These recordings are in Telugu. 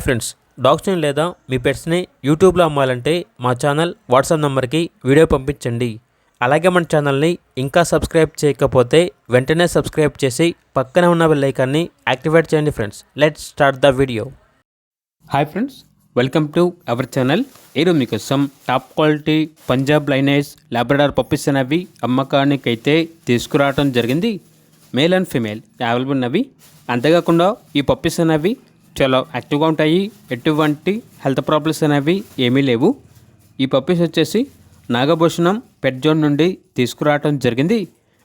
ఫ్రెండ్స్, డాగ్స్ని లేదా మీ పెట్స్ని యూట్యూబ్లో అమ్మాలంటే మా ఛానల్ వాట్సాప్ నెంబర్కి వీడియో పంపించండి. అలాగే మన ఛానల్ని ఇంకా సబ్స్క్రైబ్ చేయకపోతే వెంటనే సబ్స్క్రైబ్ చేసి పక్కనే ఉన్న బెల్ ఐకాన్ని యాక్టివేట్ చేయండి. Friends, let's start the video. Hi friends, welcome to our channel. ఈరోజు మీకోసం top quality Punjab lineage Labrador puppies అనేవి అమ్మకానికైతే తీసుకురావడం జరిగింది. మేల్ అండ్ ఫీమేల్ అవైలబుల్ ఉన్నవి. అంతేకాకుండా ఈ పప్పీస్ అనేవి చాలా యాక్టివ్గా ఉంటాయి. ఎటువంటి హెల్త్ ప్రాబ్లమ్స్ అనేవి ఏమీ లేవు. ఈ పప్పీస్ వచ్చేసి నాగభూషణం పెట్ జోన్ నుండి తీసుకురావడం జరిగింది.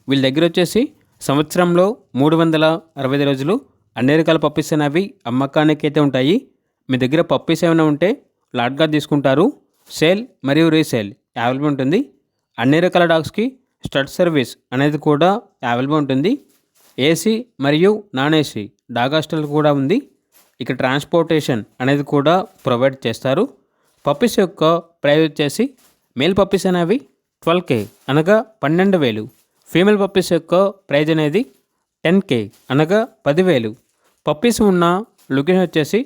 వీళ్ళ దగ్గర వచ్చేసి సంవత్సరంలో 365 రోజులు అన్ని రకాల పప్పీస్ అనేవి అమ్మకానికి అయితే ఉంటాయి. మీ దగ్గర పప్పీస్ ఏమైనా ఉంటే లాట్గా తీసుకుంటారు. సేల్ మరియు రీసేల్ అవైలబుల్ ఉంటుంది. అన్ని రకాల డాగ్స్కి స్టడ్ సర్వీస్ అనేది కూడా అవైలబుల్ ఉంటుంది. ఏసీ మరియు నాన్ ఏసీ డాగ్ హాస్టల్ కూడా ఉంది. ఇక ట్రాన్స్పోర్టేషన్ అనేది కూడా ప్రొవైడ్ చేస్తారు. పప్పీస్ యొక్క ప్రైస్ వచ్చేసి మేల్ పప్పీస్ అనేవి 12K అనగా 12,000. ఫీమేల్ పప్పీస్ యొక్క ప్రైజ్ అనేది 10K అనగా 10,000. పప్పీస్ ఉన్న లొకేషన్ వచ్చేసి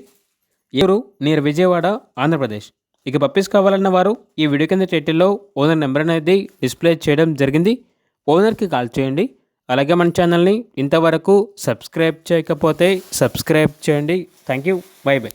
ఏలూరు నియర్ విజయవాడ, ఆంధ్రప్రదేశ్. ఇక పప్పీస్ కావాలన్న వారు ఈ వీడియో కింద టైటిల్లో ఓనర్ నెంబర్ అనేది డిస్ప్లే చేయడం జరిగింది. ఓనర్కి కాల్ చేయండి. అలాగే మన ఛానల్ని ఇంతవరకు సబ్స్క్రైబ్ చేయకపోతే సబ్స్క్రైబ్ చేయండి. Thank you. By by.